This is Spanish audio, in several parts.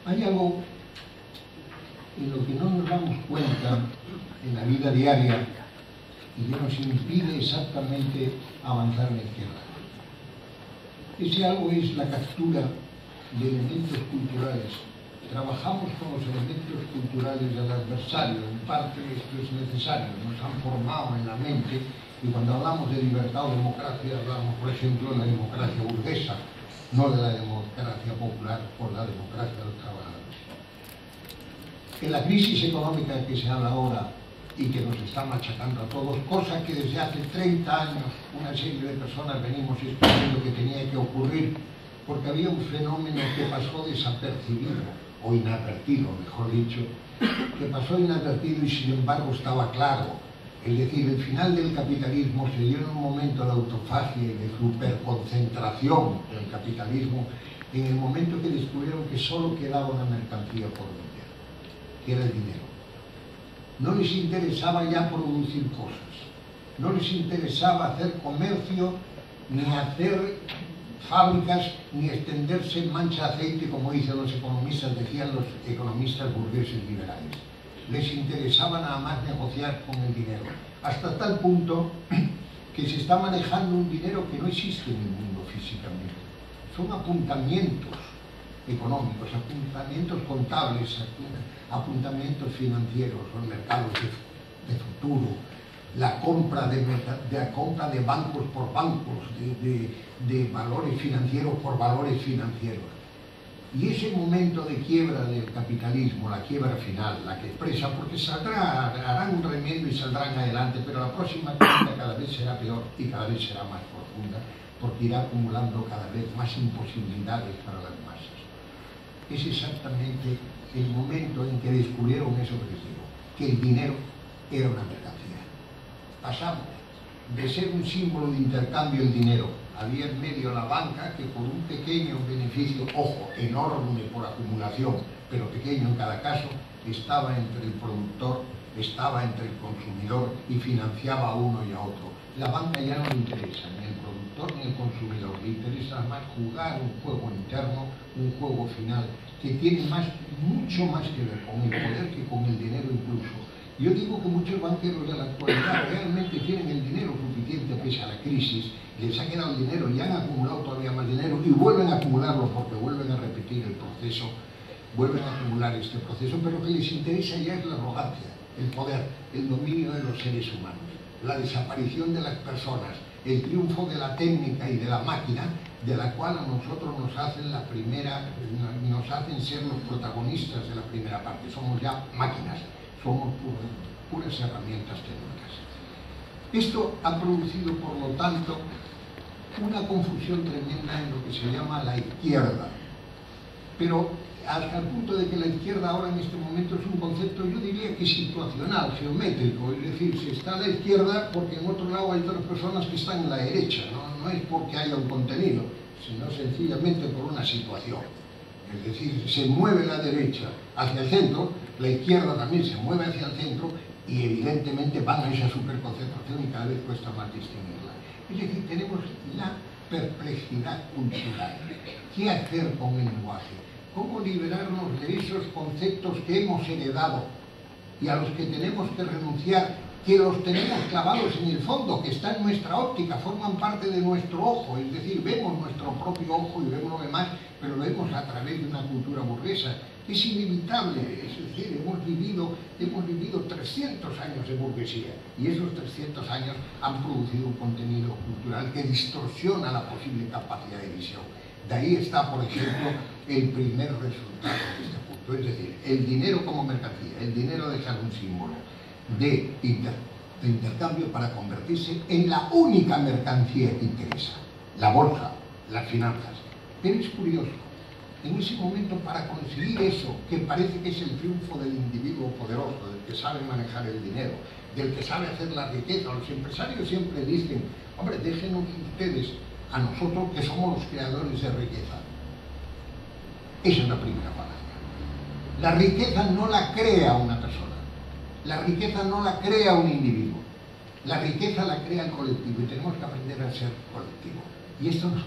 Hay algo en lo que no nos damos cuenta en la vida diaria y que nos impide exactamente avanzar en la izquierda. Ese algo es la captura de elementos culturales. Trabajamos con los elementos culturales del adversario, en parte esto es necesario, nos han formado en la mente, y cuando hablamos de libertad o democracia hablamos, por ejemplo, de la democracia burguesa, no de la democracia popular o la democracia de los trabajadores. En la crisis económica que se habla ahora y que nos está machacando a todos, cosa que desde hace 30 años una serie de personas venimos explicando que tenía que ocurrir, porque había un fenómeno que pasó desapercibido, o inadvertido, mejor dicho, que pasó inadvertido y sin embargo estaba claro. Es decir, el final del capitalismo se dio en un momento de autofagia y de superconcentración del capitalismo, en el momento que descubrieron que solo quedaba una mercancía por vender, que era el dinero. No les interesaba ya producir cosas, no les interesaba hacer comercio, ni hacer fábricas, ni extenderse en mancha de aceite, como dicen los economistas, decían los economistas burgueses liberales. Les interesaba nada más negociar con el dinero, hasta tal punto que se está manejando un dinero que no existe en el mundo físicamente. Son apuntamientos económicos, apuntamientos contables, apuntamientos financieros, los mercados de futuro, la compra de bancos por bancos, de valores financieros por valores financieros. Y ese momento de quiebra del capitalismo, la quiebra final, la que expresa, porque harán un remiendo y saldrán adelante, pero la próxima quiebra cada vez será peor y cada vez será más profunda, porque irá acumulando cada vez más imposibilidades para las masas. Es exactamente el momento en que descubrieron ese objetivo, que el dinero era una mercancía. Pasamos de ser un símbolo de intercambio el dinero. Había en medio la banca que por un pequeño beneficio, ojo, enorme por acumulación, pero pequeño en cada caso, estaba entre el productor, estaba entre el consumidor y financiaba a uno y a otro. La banca ya no le interesa ni el productor ni el consumidor, le interesa más jugar un juego interno, un juego final, que tiene mucho más que ver con el poder que con el dinero incluso. Yo digo que muchos banqueros de la actualidad realmente tienen el dinero suficiente pese a la crisis, les ha quedado el dinero y han acumulado todavía más dinero y vuelven a acumularlo porque vuelven a repetir el proceso, vuelven a acumular este proceso, pero lo que les interesa ya es la arrogancia, el poder, el dominio de los seres humanos, la desaparición de las personas, el triunfo de la técnica y de la máquina, de la cual a nosotros nos hacen ser los protagonistas de la primera parte. Somos ya máquinas, somos puras herramientas técnicas. Esto ha producido, por lo tanto, una confusión tremenda en lo que se llama la izquierda, pero hasta el punto de que la izquierda ahora en este momento es un concepto, yo diría que situacional, geométrico, es decir, se está a la izquierda porque en otro lado hay otras personas que están en la derecha, no es porque haya un contenido, sino sencillamente por una situación. Es decir, se mueve la derecha hacia el centro, la izquierda también se mueve hacia el centro y evidentemente van a esa superconcentración y cada vez cuesta más distinguirla. Es decir, tenemos la perplejidad cultural. ¿Qué hacer con el lenguaje? ¿Cómo liberarnos de esos conceptos que hemos heredado y a los que tenemos que renunciar, que los tenemos clavados en el fondo, que está en nuestra óptica, forman parte de nuestro ojo, es decir, vemos nuestro propio ojo y vemos lo demás, pero lo vemos a través de una cultura burguesa? Es inevitable, es decir, hemos vivido 300 años de burguesía y esos 300 años han producido un contenido cultural que distorsiona la posible capacidad de visión. De ahí está, por ejemplo, el primer resultado de este punto, es decir, el dinero como mercancía, el dinero deja un símbolo de intercambio para convertirse en la única mercancía que interesa, la bolsa, las finanzas. Pero es curioso, en ese momento, para conseguir eso, que parece que es el triunfo del individuo poderoso, del que sabe manejar el dinero, del que sabe hacer la riqueza, los empresarios siempre dicen, hombre, déjenos ustedes a nosotros que somos los creadores de riqueza. Esa es la primera palanca. La riqueza no la crea una persona, la riqueza no la crea un individuo, la riqueza la crea el colectivo y tenemos que aprender a ser colectivo. Y esto nos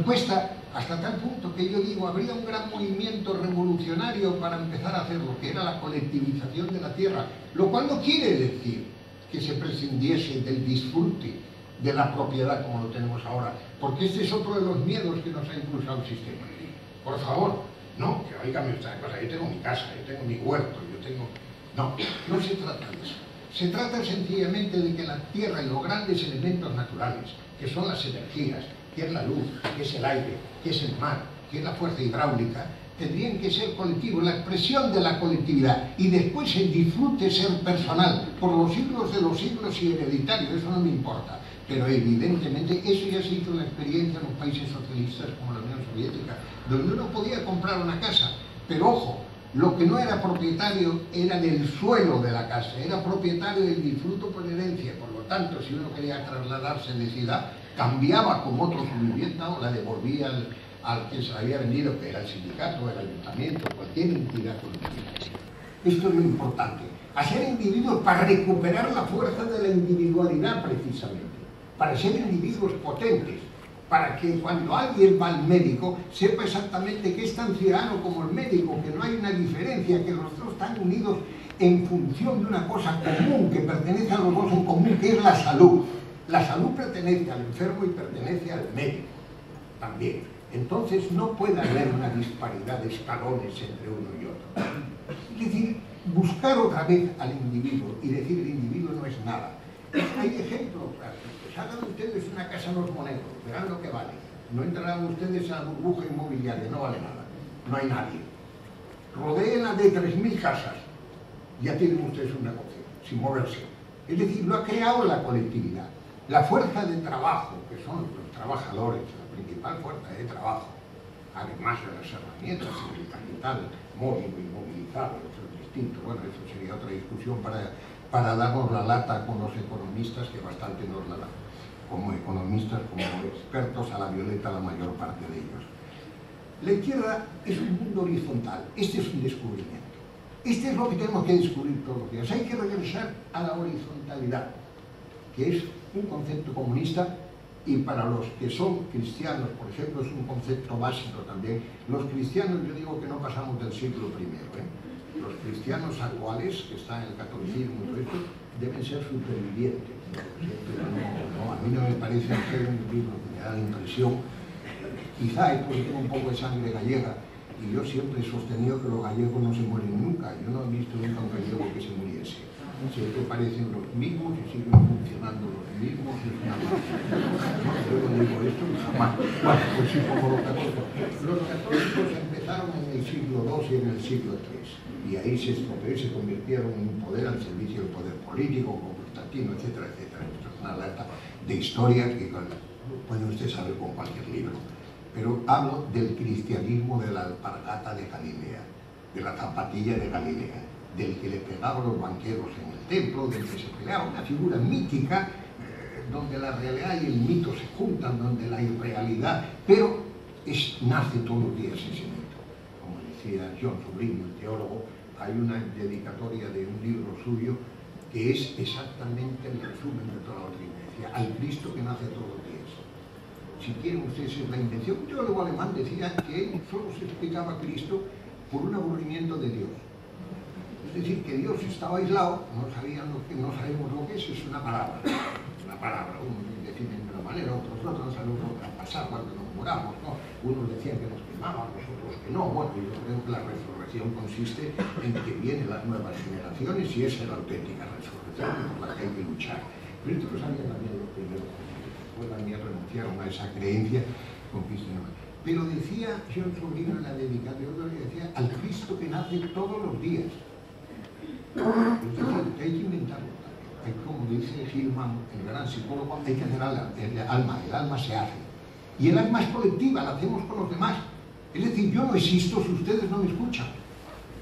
cuesta hasta tal punto que yo digo, habría un gran movimiento revolucionario para empezar a hacer lo que era la colectivización de la tierra, lo cual no quiere decir que se prescindiese del disfrute de la propiedad como lo tenemos ahora, porque este es otro de los miedos que nos ha impulsado el sistema. Por favor, no, que oígame esta cosa, yo tengo mi casa, yo tengo mi huerto, yo tengo... No, no se trata de eso. Se trata sencillamente de que la tierra y los grandes elementos naturales, que son las energías, que es la luz, que es el aire, que es el mar, que es la fuerza hidráulica, tendrían que ser colectivos, la expresión de la colectividad, y después el disfrute ser personal, por los siglos de los siglos y hereditario, eso no me importa. Pero evidentemente eso ya se hizo en la experiencia en los países socialistas como la Unión Soviética, donde uno podía comprar una casa, pero ojo, lo que no era propietario era del suelo de la casa, era propietario del disfruto por herencia. Por lo tanto, si uno quería trasladarse de ciudad, cambiaba con otro su vivienda o la devolvía al que se la había vendido, que era el sindicato, el ayuntamiento, cualquier entidad colectiva. Esto es lo importante, hacer individuos para recuperar la fuerza de la individualidad precisamente, para ser individuos potentes, para que cuando alguien va al médico sepa exactamente que es tan ciudadano como el médico, que no hay una diferencia, que los dos están unidos en función de una cosa común, que pertenece a los dos en común, que es la salud. La salud pertenece al enfermo y pertenece al médico también. Entonces no puede haber una disparidad de escalones entre uno y otro. Es decir, buscar otra vez al individuo y decir el individuo no es nada. Hay ejemplos prácticos. Hagan ustedes una casa en Los Monegros, verán lo que vale. No entrarán ustedes a la burbuja inmobiliaria, no vale nada. No hay nadie. Rodéenla de 3.000 casas. Ya tienen ustedes un negocio, sin moverse. Es decir, lo ha creado la colectividad. La fuerza de trabajo, que son los trabajadores, la principal fuerza de trabajo, además de las herramientas, el capital móvil y movilizado, eso es distinto. Bueno, eso sería otra discusión para darnos la lata con los economistas, que bastante nos la dan, como economistas, como expertos a la violeta la mayor parte de ellos. La izquierda es un mundo horizontal, este es un descubrimiento. Este es lo que tenemos que descubrir todos los días. Hay que regresar a la horizontalidad, que es un concepto comunista, y para los que son cristianos, por ejemplo, es un concepto básico también. Los cristianos, yo digo que no pasamos del siglo I, Los cristianos actuales, que están en el catolicismo y todo esto, deben ser supervivientes. No, a mí no me parece ser un libro que me da la impresión. Quizá es porque tengo un poco de sangre gallega, y yo siempre he sostenido que los gallegos no se mueren nunca. Yo no he visto nunca un gallego que se muriese. Siempre parecen los mismos y siguen funcionando los mismos. Es una no, yo no digo esto jamás. Bueno, pues sí, como los católicos. Los católicos empezaron en el siglo II y en el siglo III. Y ahí se estropeó y se convirtieron en un poder al servicio del poder político, constantino, etcétera, etcétera. Esto es una lata de historia que puede usted saber con cualquier libro. Pero hablo del cristianismo de la alpargata de Galilea, de la zapatilla de Galilea, del que le pegaban los banqueros en el templo, del que se peleaba, una figura mítica, donde la realidad y el mito se juntan, donde la irrealidad, pero nace todos los días ese mito. Como decía John Sobrino, el teólogo, hay una dedicatoria de un libro suyo que es exactamente el resumen de toda la otra iglesia, al Cristo que nace todos los días. Si quieren ustedes, es la intención. Un teólogo alemán decía que él solo se explicaba a Cristo por un aburrimiento de Dios. Es decir, que Dios estaba aislado, no sabemos lo que es una palabra. Una palabra, unos definen de una manera, otros no sabemos lo que va a pasar cuando nos muramos, ¿no? Unos decían que nos quemaban, otros que no. Bueno, yo creo que la resurrección consiste en que vienen las nuevas generaciones y esa es la auténtica resurrección por la que hay que luchar. Pero esto lo sabían también los primeros. También renunciaron a esa creencia con Cristo. Pero decía John Sobrino en la dedicatoria, decía al Cristo que nace todos los días. Entonces, hay que inventarlo también. Hay, como dice Hillman, el gran psicólogo, hay que hacer el alma se hace. Y el alma es colectiva, la hacemos con los demás. Es decir, yo no existo si ustedes no me escuchan.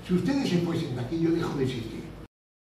Si ustedes se fuesen de aquí, yo dejo de existir.